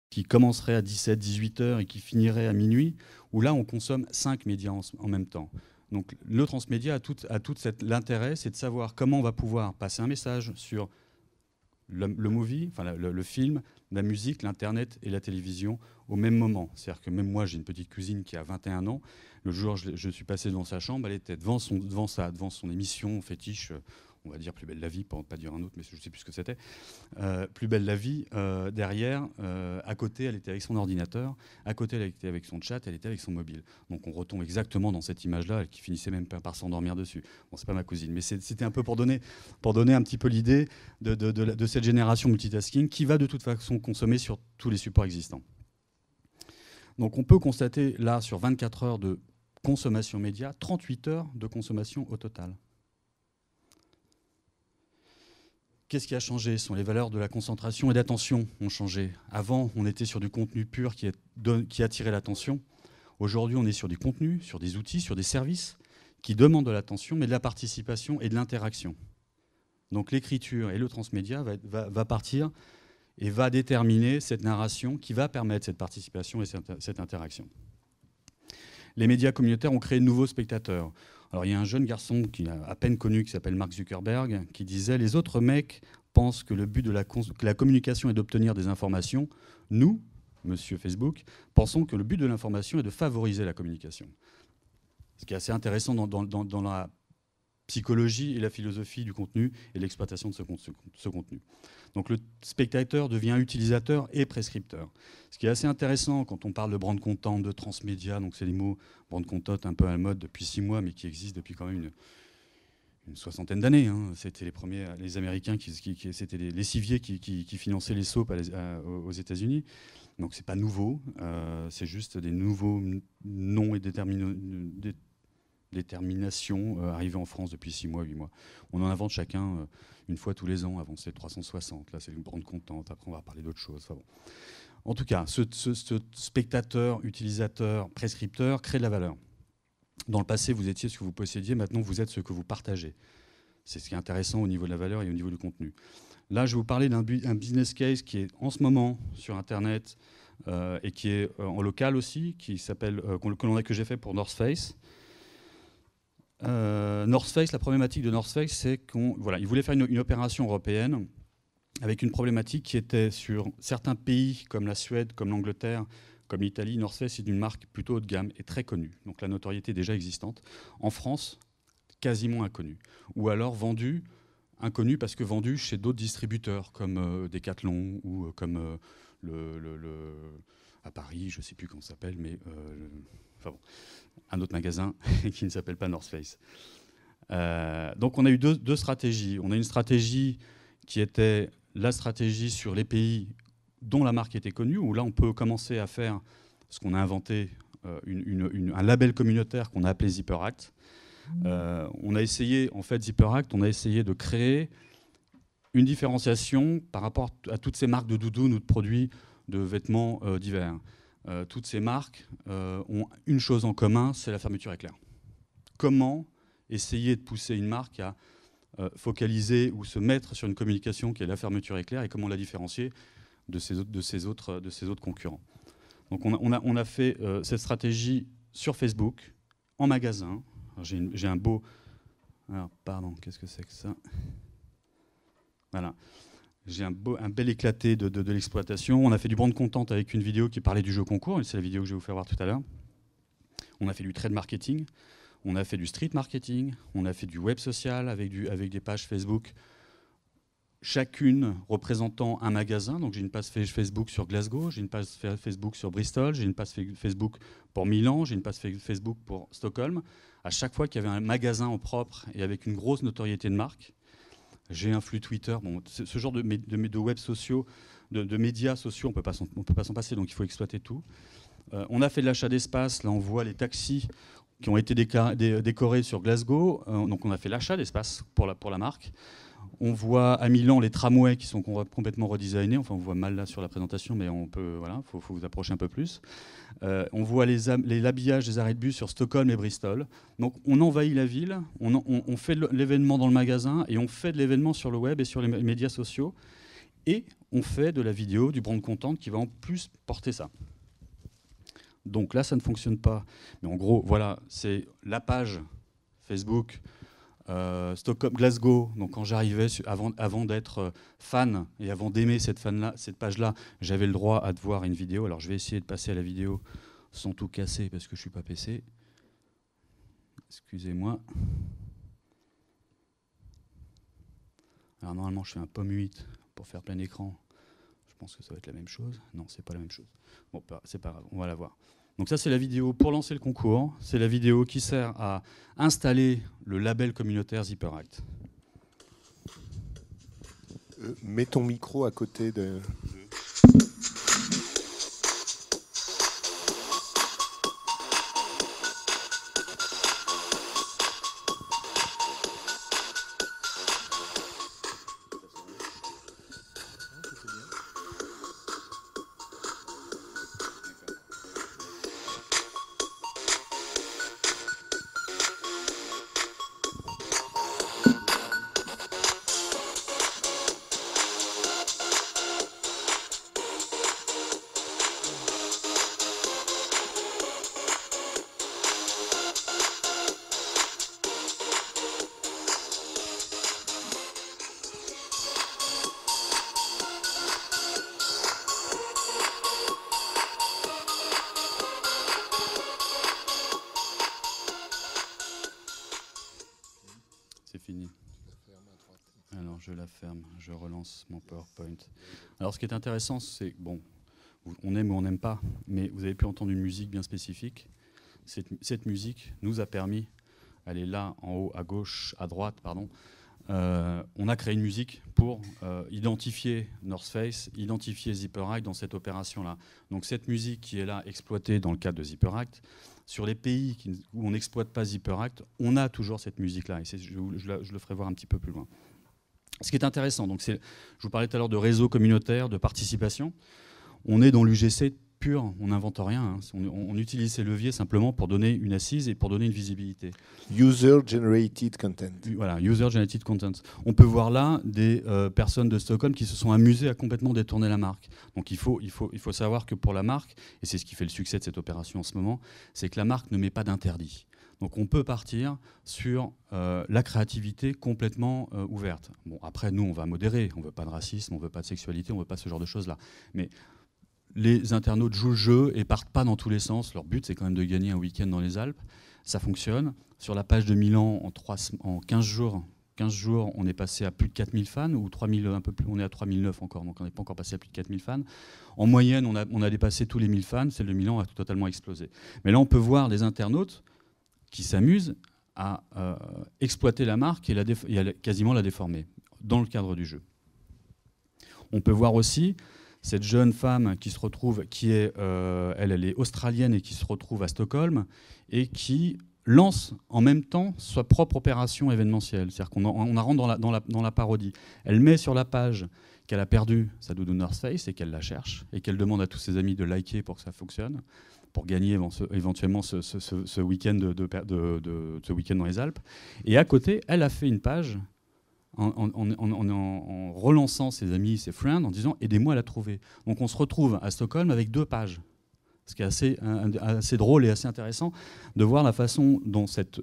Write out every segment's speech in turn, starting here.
qui commencerait à 17, 18 heures et qui finirait à minuit, où là, on consomme 5 médias en même temps. Donc le transmédia a tout l'intérêt, c'est de savoir comment on va pouvoir passer un message sur le movie, enfin le film, la musique, l'Internet et la télévision au même moment. C'est-à-dire que même moi, j'ai une petite cousine qui a 21 ans. Le jour où je suis passé devant sa chambre, elle était devant son émission fétiche, on va dire Plus belle la vie, pour ne pas dire un autre, mais je ne sais plus ce que c'était. Plus belle la vie, derrière, à côté, elle était avec son ordinateur, à côté, elle était avec son chat, elle était avec son mobile. Donc on retombe exactement dans cette image-là, qui finissait même par s'endormir dessus. Bon, c'est pas ma cousine, mais c'était un peu pour donner un petit peu l'idée de cette génération multitasking qui va de toute façon consommer sur tous les supports existants. Donc on peut constater là, sur 24 heures de consommation média, 38 heures de consommation au total. Qu'est-ce qui a changé? Ce sont les valeurs de la concentration et d'attention ont changé. Avant, on était sur du contenu pur qui attirait l'attention. Aujourd'hui, on est sur du contenu, sur des outils, sur des services qui demandent de l'attention, mais de la participation et de l'interaction. Donc l'écriture et le transmédia va partir et va déterminer cette narration qui va permettre cette participation et cette interaction. Les médias communautaires ont créé de nouveaux spectateurs. Alors il y a un jeune garçon qui a à peine connu, qui s'appelle Mark Zuckerberg, qui disait « Les autres mecs pensent que le but de la communication est d'obtenir des informations. Nous, monsieur Facebook, pensons que le but de l'information est de favoriser la communication. » Ce qui est assez intéressant dans la psychologie et la philosophie du contenu et l'exploitation de ce contenu. Donc le spectateur devient utilisateur et prescripteur. Ce qui est assez intéressant quand on parle de brand content, de transmédia, donc c'est les mots brand content un peu à la mode depuis 6 mois, mais qui existent depuis quand même une soixantaine d'années. Hein. C'était les Américains, c'était les lessiviers qui finançaient les soaps aux États-Unis. Donc c'est pas nouveau, c'est juste des nouveaux noms et détermination arrivée en France depuis 6 mois, 8 mois. On en invente chacun une fois tous les ans. Avant, c'était 360. Là, c'est une brand content. Après, on va parler d'autres choses. Enfin, bon. En tout cas, ce spectateur, utilisateur, prescripteur crée de la valeur. Dans le passé, vous étiez ce que vous possédiez. Maintenant, vous êtes ce que vous partagez. C'est ce qui est intéressant au niveau de la valeur et au niveau du contenu. Là, je vais vous parler d'un business case qui est en ce moment sur Internet et qui est en local aussi, qui s'appelle que j'ai fait pour North Face. North Face, la problématique de North Face, c'est qu'ils voulaient faire une opération européenne avec une problématique qui était sur certains pays comme la Suède, comme l'Angleterre, comme l'Italie. North Face est une marque plutôt haut de gamme et très connue, donc la notoriété est déjà existante. En France, quasiment inconnue. Ou alors inconnue parce que vendue chez d'autres distributeurs comme Decathlon ou comme à Paris, je ne sais plus comment ça s'appelle, mais enfin bon, un autre magasin qui ne s'appelle pas North Face. Donc on a eu deux stratégies. On a une stratégie qui était la stratégie sur les pays dont la marque était connue, où là on peut commencer à faire ce qu'on a inventé, un label communautaire qu'on a appelé ZipperAct. On a essayé, en fait, ZipperAct, on a essayé de créer une différenciation par rapport à toutes ces marques de doudounes ou de produits de vêtements divers. Toutes ces marques ont une chose en commun, c'est la fermeture éclair. Comment essayer de pousser une marque à focaliser ou se mettre sur une communication qui est la fermeture éclair et comment la différencier de ses autres concurrents. Donc on a fait cette stratégie sur Facebook, en magasin. J'ai un beau... Alors, pardon, qu'est-ce que c'est que ça? Voilà. J'ai un bel éclaté de l'exploitation. On a fait du brand content avec une vidéo qui parlait du jeu concours. C'est la vidéo que je vais vous faire voir tout à l'heure. On a fait du trade marketing. On a fait du street marketing. On a fait du web social avec des pages Facebook, chacune représentant un magasin. Donc j'ai une page Facebook sur Glasgow, j'ai une page Facebook sur Bristol, j'ai une page Facebook pour Milan, j'ai une page Facebook pour Stockholm. À chaque fois qu'il y avait un magasin en propre et avec une grosse notoriété de marque, j'ai un flux Twitter. Bon, ce genre de web sociaux, de médias sociaux, on peut pas s'en passer, donc il faut exploiter tout. On a fait de l'achat d'espace. Là, on voit les taxis qui ont été décorés sur Glasgow. Donc on a fait l'achat d'espace pour la marque. On voit à Milan les tramways qui sont complètement redesignés. Enfin, on voit mal là sur la présentation, mais on peut, voilà, faut vous approcher un peu plus. On voit l'habillage des arrêts de bus sur Stockholm et Bristol. Donc, on envahit la ville, on fait l'événement dans le magasin et on fait de l'événement sur le web et sur les médias sociaux. et on fait de la vidéo, du brand content qui va en plus porter ça. Donc là, ça ne fonctionne pas. Mais en gros, voilà, c'est la page Facebook Stockholm, Glasgow. Donc quand j'arrivais, avant d'être fan et avant d'aimer cette page-là, j'avais le droit à voir une vidéo. Alors je vais essayer de passer à la vidéo sans tout casser parce que je ne suis pas PC. Excusez-moi. Alors normalement, je fais un pomme 8 pour faire plein écran. Je pense que ça va être la même chose. Non, c'est pas la même chose. Bon, c'est pas grave, on va la voir. Donc ça, c'est la vidéo pour lancer le concours. C'est la vidéo qui sert à installer le label communautaire ZipperAct. Mets ton micro à côté de... C'est fini. Alors je la ferme, je relance mon PowerPoint. Alors ce qui est intéressant, c'est bon, on aime ou on n'aime pas, mais vous avez pu entendre une musique bien spécifique. Cette musique nous a permis, elle est là en haut, à gauche, à droite, pardon. On a créé une musique pour identifier North Face, identifier ZipperAct dans cette opération-là. Donc cette musique qui est là exploitée dans le cadre de ZipperAct, sur les pays où on n'exploite pas ZipperAct, on a toujours cette musique-là. Et je le ferai voir un petit peu plus loin. Ce qui est intéressant, donc je vous parlais tout à l'heure de réseau communautaire, de participation. On est dans l'UGC pur, on n'invente rien. Hein. On utilise ces leviers simplement pour donner une assise et pour donner une visibilité. User-generated content. Voilà, user-generated content. On peut voir là des personnes de Stockholm qui se sont amusées à complètement détourner la marque. Donc il faut savoir que pour la marque, et c'est ce qui fait le succès de cette opération en ce moment, c'est que la marque ne met pas d'interdit. Donc on peut partir sur la créativité complètement ouverte. Bon, après, nous, on va modérer. On ne veut pas de racisme, on ne veut pas de sexualité, on ne veut pas ce genre de choses-là. Mais les internautes jouent le jeu et partent pas dans tous les sens. Leur but, c'est quand même de gagner un week-end dans les Alpes. Ça fonctionne. Sur la page de Milan, en 15 jours, on est passé à plus de 4000 fans, ou 3000, un peu plus, on est à 3009 encore, donc on n'est pas encore passé à plus de 4000 fans. En moyenne, on a dépassé tous les 1000 fans. Celle de Milan a totalement explosé. Mais là, on peut voir les internautes qui s'amusent à exploiter la marque et quasiment la déformer dans le cadre du jeu. On peut voir aussi cette jeune femme qui se retrouve, elle est australienne et qui se retrouve à Stockholm et qui lance en même temps sa propre opération événementielle. C'est-à-dire qu'on rentre dans la parodie. Elle met sur la page qu'elle a perdu sa doudoune North Face et qu'elle la cherche et qu'elle demande à tous ses amis de liker pour que ça fonctionne, pour gagner éventuellement ce week-end ce week-end dans les Alpes. Et à côté, elle a fait une page en relançant ses amis, ses friends, en disant « aidez-moi à la trouver ». Donc on se retrouve à Stockholm avec 2 pages. Ce qui est assez drôle et assez intéressant de voir la façon dont cette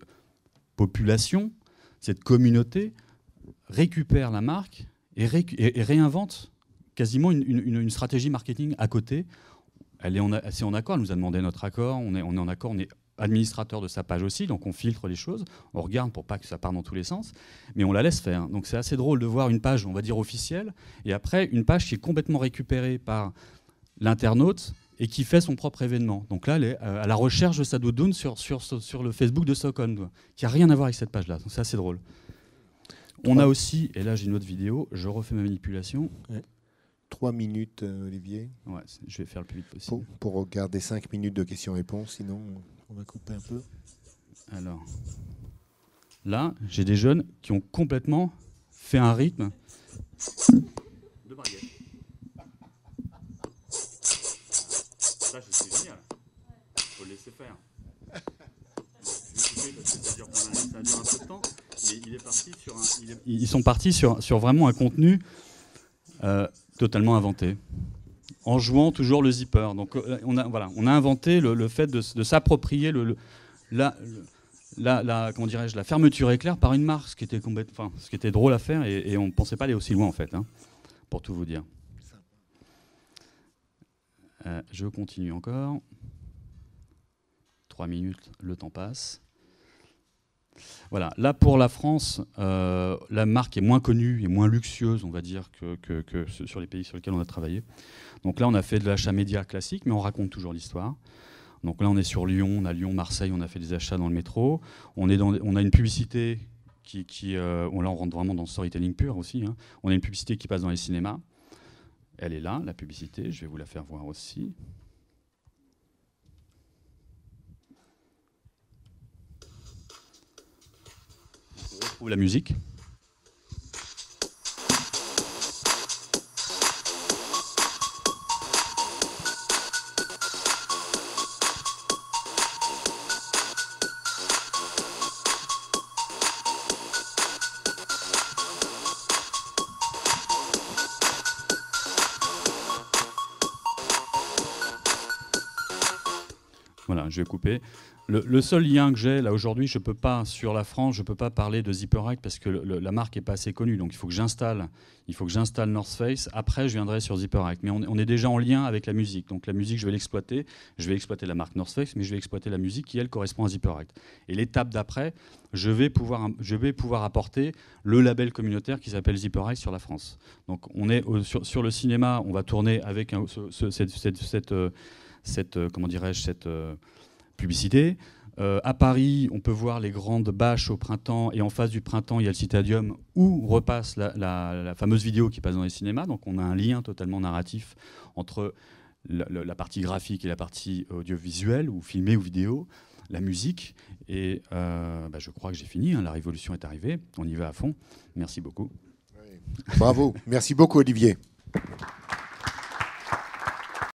population, cette communauté récupère la marque et réinvente quasiment une stratégie marketing à côté. Elle est assez en accord, elle nous a demandé notre accord, on est en accord, on est administrateur de sa page aussi, donc on filtre les choses, on regarde pour pas que ça parte dans tous les sens, mais on la laisse faire. Donc c'est assez drôle de voir une page, on va dire officielle, et après une page qui est complètement récupérée par l'internaute et qui fait son propre événement. Donc là, elle est à la recherche de sa doudoune sur le Facebook de Stockholm, qui n'a rien à voir avec cette page-là. Donc c'est assez drôle. On a aussi, et là j'ai une autre vidéo, je refais ma manipulation. Ouais. 3 minutes, Olivier. Ouais, je vais faire le plus vite possible. Pour garder 5 minutes de questions-réponses, sinon on va couper un peu. Alors, là, j'ai des jeunes qui ont complètement fait un rythme de baguette. Ça, c'est génial. Il faut le laisser faire. Je vais couper parce que ça dure un peu de temps, mais ils sont partis sur vraiment un contenu totalement inventé, en jouant toujours le zipper. Donc on a inventé le fait de s'approprier comment dirais-je, la fermeture éclair par une marque, ce qui était drôle à faire, et on ne pensait pas aller aussi loin en fait, hein, pour tout vous dire. Je continue encore. 3 minutes, le temps passe. Voilà, là pour la France, la marque est moins connue et moins luxueuse, on va dire, que sur les pays sur lesquels on a travaillé. Donc là, on a fait de l'achat média classique, mais on raconte toujours l'histoire. Donc là, on est sur Lyon, on a Lyon-Marseille, on a fait des achats dans le métro. On a une publicité là, on rentre vraiment dans le storytelling pur aussi, hein. On a une publicité qui passe dans les cinémas. Elle est là, la publicité, je vais vous la faire voir aussi. On retrouve la musique. Voilà, je vais couper. Le seul lien que j'ai là aujourd'hui, je peux pas, sur la France, je peux pas parler de ZipperHike parce que la marque est pas assez connue. Donc il faut que j'installe North Face. Après, je viendrai sur ZipperHike. Mais on est déjà en lien avec la musique. Donc la musique, je vais l'exploiter. Je vais exploiter la marque North Face, mais je vais exploiter la musique qui, elle, correspond à ZipperHike. Et l'étape d'après, je vais pouvoir apporter le label communautaire qui s'appelle ZipperHike sur la France. Donc on est sur le cinéma, on va tourner avec comment dirais-je, cette publicité. À Paris, on peut voir les grandes bâches au printemps, et en face du printemps, il y a le Citadium où repasse la fameuse vidéo qui passe dans les cinémas. Donc on a un lien totalement narratif entre la partie graphique et la partie audiovisuelle, ou filmée ou vidéo, la musique. Et je crois que j'ai fini, hein, la révolution est arrivée, on y va à fond. Merci beaucoup. Bravo, merci beaucoup Olivier.